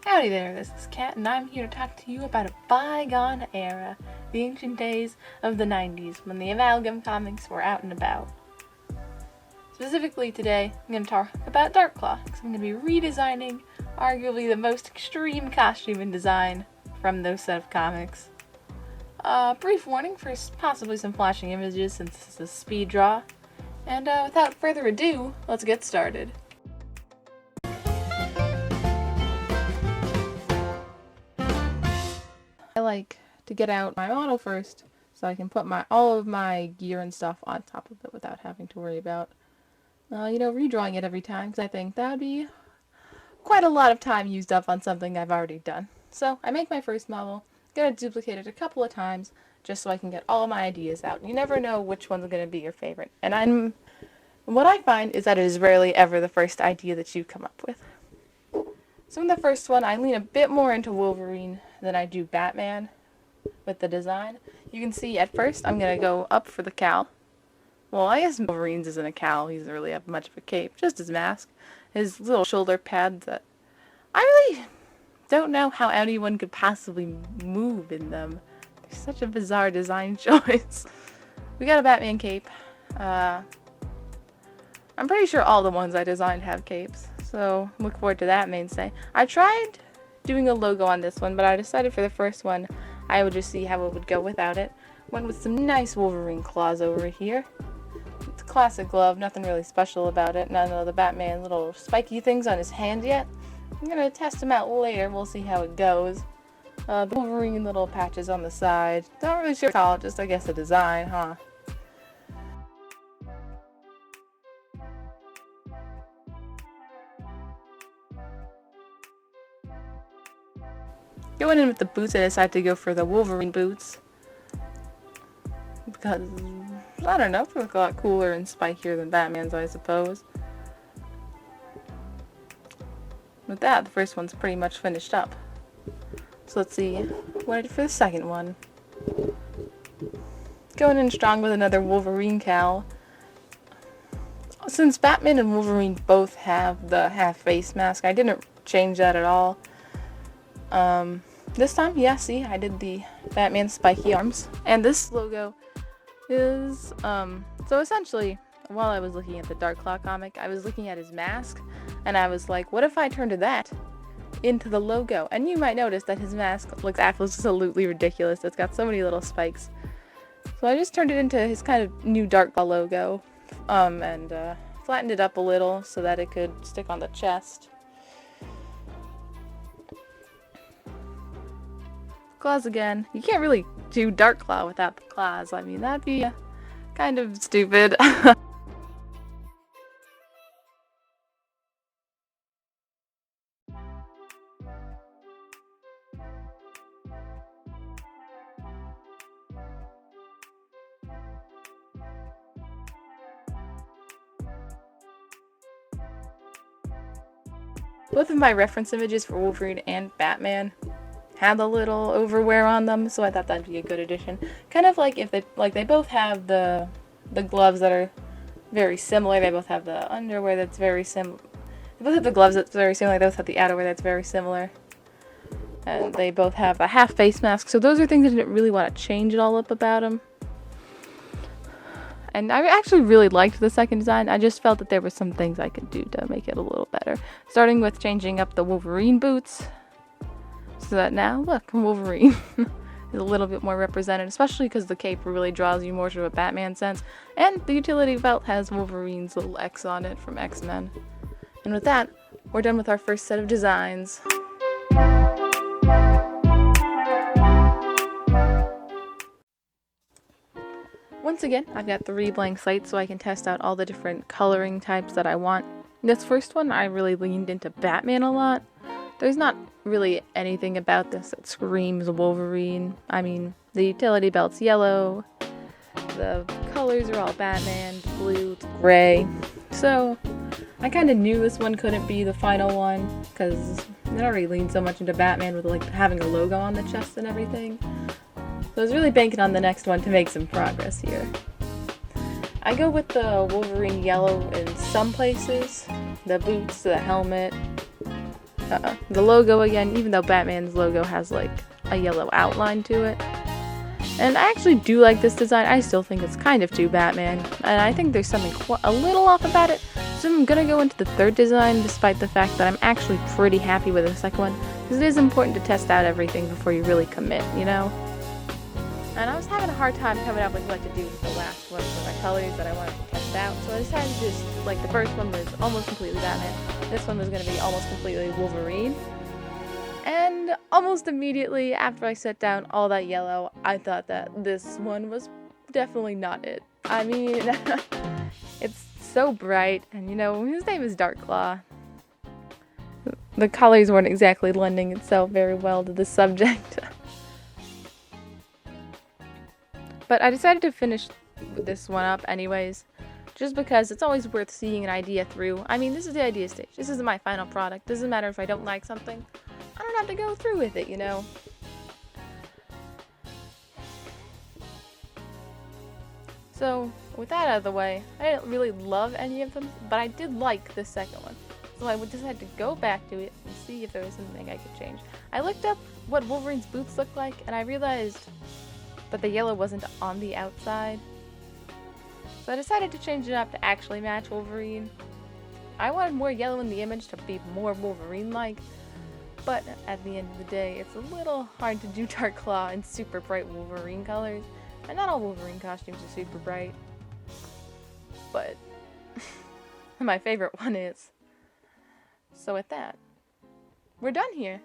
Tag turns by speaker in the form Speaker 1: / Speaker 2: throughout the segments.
Speaker 1: Howdy there, this is Kat, and I'm here to talk to you about a bygone era, the ancient days of the 90s, when the Amalgam comics were out and about. Specifically today, I'm going to talk about Darkclaw, because I'm going to be redesigning arguably the most extreme costume and design from those set of comics. Brief warning for possibly some flashing images since this is a speed draw, and without further ado, let's get started. I like to get out my model first so I can put all of my gear and stuff on top of it without having to worry about, redrawing it every time, because I think that would be quite a lot of time used up on something I've already done. So I make my first model, gonna duplicate it a couple of times just so I can get all of my ideas out. You never know which one's gonna be your favorite. And what I find is that it is rarely ever the first idea that you come up with. So in the first one, I lean a bit more into Wolverine than I do Batman with the design. You can see at first I'm going to go up for the cowl. Well, I guess Wolverine's isn't a cowl. He doesn't really have much of a cape. Just his mask. His little shoulder pads that I really don't know how anyone could possibly move in them. They're such a bizarre design choice. We got a Batman cape. I'm pretty sure all the ones I designed have capes. So look forward to that mainstay. I tried doing a logo on this one, but I decided for the first one I would just see how it would go without it. Went with some nice Wolverine claws over here. It's a classic glove, nothing really special about it. None of the Batman little spiky things on his hand yet. I'm gonna test them out later, we'll see how it goes. The Wolverine little patches on the side. Not really sure what to call it, just I guess a design, huh? Going in with the boots, I decided to go for the Wolverine boots. Because, I don't know, they look a lot cooler and spikier than Batman's, I suppose. With that, the first one's pretty much finished up. So let's see what I did for the second one. Going in strong with another Wolverine cowl. Since Batman and Wolverine both have the half face mask, I didn't change that at all. This time, yeah, see, I did the Batman spiky arms. And this logo is, so essentially, while I was looking at the Darkclaw comic, I was looking at his mask, and I was like, what if I turned that into the logo? And you might notice that his mask looks absolutely ridiculous. It's got so many little spikes. So I just turned it into his kind of new Darkclaw logo, and flattened it up a little so that it could stick on the chest. Claws again. You can't really do Darkclaw without the claws. I mean, that'd be kind of stupid. Both of my reference images for Wolverine and Batman had a little overwear on them, so I thought that'd be a good addition. Kind of like if they both have the gloves that are very similar. They both have the underwear that's very similar. They both have the gloves that's very similar. They both have the outerwear that's very similar. And they both have a half face mask. So those are things I didn't really want to change it all up about them. And I actually really liked the second design. I just felt that there were some things I could do to make it a little better. Starting with changing up the Wolverine boots. So that now, look, Wolverine is a little bit more represented, especially because the cape really draws you more to a Batman sense. And the utility belt has Wolverine's little X on it from X-Men. And with that, we're done with our first set of designs. Once again, I've got 3 blank slates so I can test out all the different coloring types that I want. This first one, I really leaned into Batman a lot. There's not really anything about this that screams Wolverine. I mean, the utility belt's yellow, the colors are all Batman, blue, gray. So, I kind of knew this one couldn't be the final one, because it already leaned so much into Batman with like having a logo on the chest and everything. So I was really banking on the next one to make some progress here. I go with the Wolverine yellow in some places, the boots, the helmet, the logo again, even though Batman's logo has like a yellow outline to it. And I actually do like this design. I still think it's kind of too Batman, and I think there's something a little off about it. So I'm gonna go into the third design, despite the fact that I'm actually pretty happy with the second one, because it is important to test out everything before you really commit, you know? And I was having a hard time coming up with what to do with the last one for my colors that I wanted to test out, so I decided to just, like, the first one was almost completely Batman, this one was gonna be almost completely Wolverine. And almost immediately after I set down all that yellow, I thought that this one was definitely not it. I mean, it's so bright, and you know, his name is Darkclaw. The colors weren't exactly lending itself very well to the subject. But I decided to finish this one up anyways, just because it's always worth seeing an idea through. I mean, this is the idea stage. This isn't my final product. Doesn't matter if I don't like something. I don't have to go through with it, you know? So, with that out of the way, I didn't really love any of them, but I did like the second one. So I just had to go back to it and see if there was something I could change. I looked up what Wolverine's boots look like, and I realized that the yellow wasn't on the outside. So I decided to change it up to actually match Wolverine. I wanted more yellow in the image to be more Wolverine-like, but at the end of the day, it's a little hard to do Darkclaw in super bright Wolverine colors, and not all Wolverine costumes are super bright, but my favorite one is. So with that, we're done here,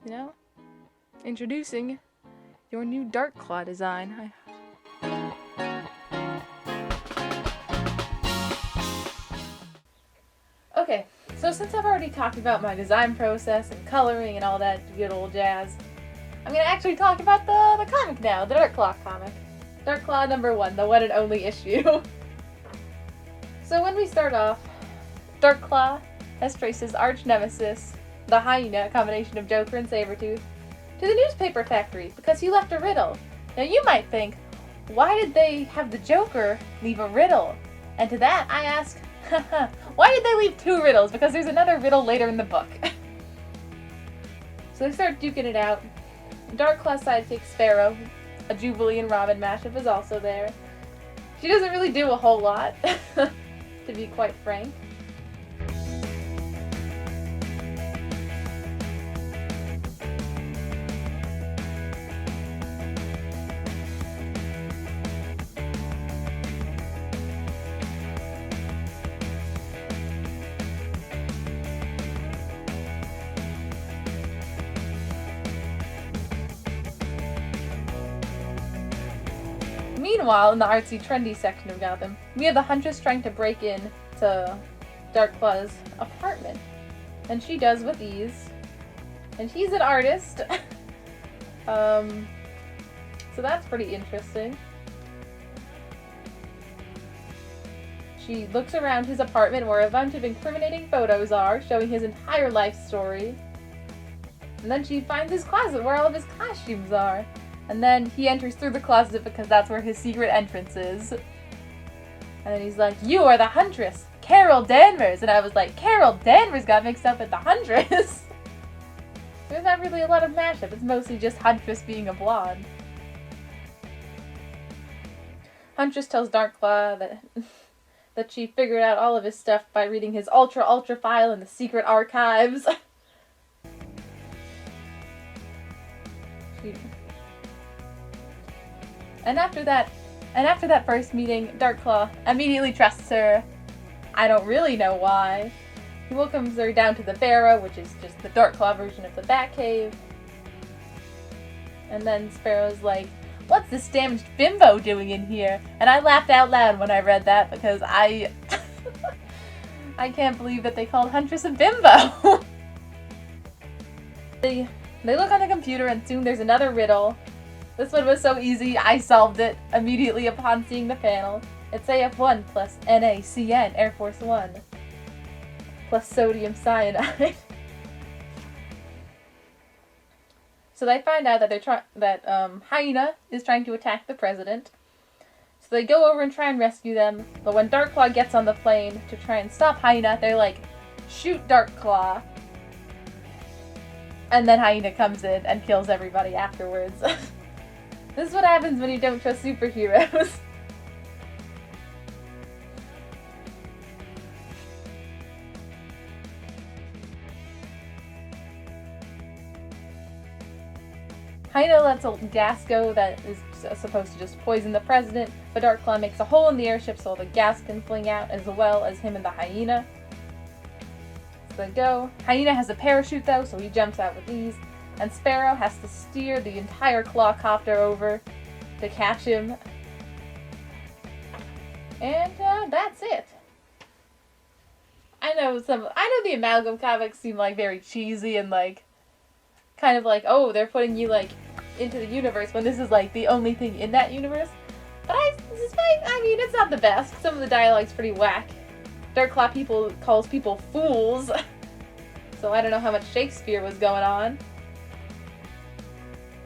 Speaker 1: you know? Introducing your new Darkclaw design. Okay, so since I've already talked about my design process and coloring and all that good old jazz, I'm going to actually talk about the comic now, the Darkclaw comic. Darkclaw #1, the one and only issue. So when we start off, Darkclaw has traced his arch nemesis, the hyena, a combination of Joker and Sabretooth, to the newspaper factory because he left a riddle. Now you might think, why did they have the Joker leave a riddle? And to that I ask, why did they leave 2 riddles? Because there's another riddle later in the book. So they start duking it out. Darkclaw sidekick Sparrow, a Jubilee and Robin mashup, is also there. She doesn't really do a whole lot, to be quite frank. Meanwhile, in the artsy, trendy section of Gotham, we have the Huntress trying to break in to Darkclaw's apartment. And she does with ease. And she's an artist. So that's pretty interesting. She looks around his apartment where a bunch of incriminating photos are, showing his entire life story. And then she finds his closet where all of his costumes are. And then he enters through the closet because that's where his secret entrance is. And then he's like, "You are the Huntress, Carol Danvers." And I was like, Carol Danvers got mixed up with the Huntress. There's not really a lot of mashup. It's mostly just Huntress being a blonde. Huntress tells Darkclaw that she figured out all of his stuff by reading his ultra file in the secret archives. And after that first meeting, Darkclaw immediately trusts her. I don't really know why. He welcomes her down to the Barrow, which is just the Darkclaw version of the Batcave. And then Sparrow's like, "What's this damaged bimbo doing in here?" And I laughed out loud when I read that because I can't believe that they called Huntress a bimbo. They look on the computer and soon there's another riddle. This one was so easy, I solved it immediately upon seeing the panel. It's AF1 plus NaCN, Air Force One, plus sodium cyanide. So they find out that Hyena is trying to attack the president. So they go over and try and rescue them, but when Darkclaw gets on the plane to try and stop Hyena, they're like, "Shoot Darkclaw." And then Hyena comes in and kills everybody afterwards. This is what happens when you don't trust superheroes. Hyena lets a gas go that is supposed to just poison the president, but Darkclaw makes a hole in the airship so the gas can fling out, as well as him and the hyena. So they go. Hyena has a parachute though, so he jumps out with ease, and Sparrow has to steer the entire Clawcopter over to catch him. And that's it. I know the Amalgam comics seem like very cheesy and like kind of like, oh, they're putting you like into the universe when this is like the only thing in that universe. But I mean, it's not the best. Some of the dialogue's pretty whack. Darkclaw calls people fools. So I don't know how much Shakespeare was going on.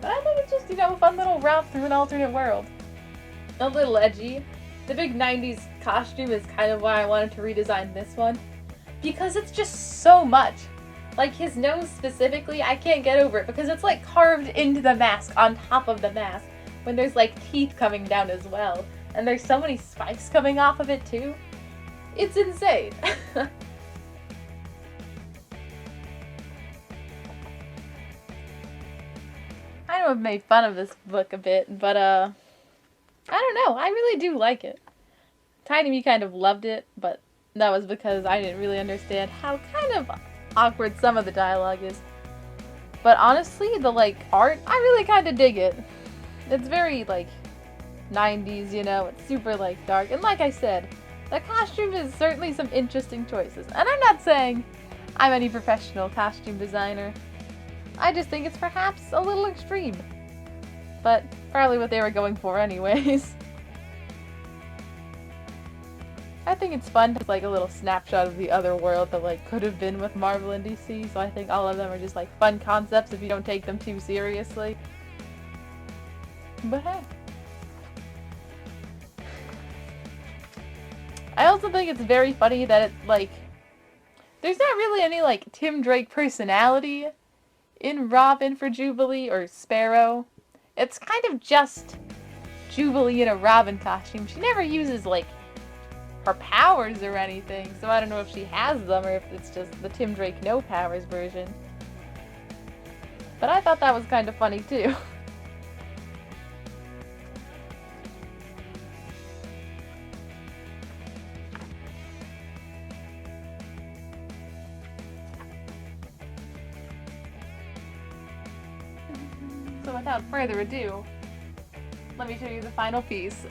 Speaker 1: But I think it's just, a fun little romp through an alternate world. A little edgy. The big 90s costume is kind of why I wanted to redesign this one. Because it's just so much. Like, his nose specifically, I can't get over it because it's like carved into the mask on top of the mask when there's like teeth coming down as well. And there's so many spikes coming off of it too. It's insane. I know I've made fun of this book a bit, but I don't know, I really do like it. Tiny Me kind of loved it, but that was because I didn't really understand how kind of awkward some of the dialogue is. But honestly, the art, I really kind of dig it. It's very 90s, it's super dark. And like I said, the costume is certainly some interesting choices. And I'm not saying I'm any professional costume designer. I just think it's perhaps a little extreme. But probably what they were going for anyways. I think it's fun to a little snapshot of the other world that could have been with Marvel and DC, so I think all of them are just fun concepts if you don't take them too seriously. But hey. I also think it's very funny that there's not really any Tim Drake personality in Robin for Jubilee or Sparrow. It's kind of just Jubilee in a Robin costume. She never uses her powers or anything, so I don't know if she has them or if it's just the Tim Drake no powers version. But I thought that was kind of funny too. So without further ado, let me show you the final piece.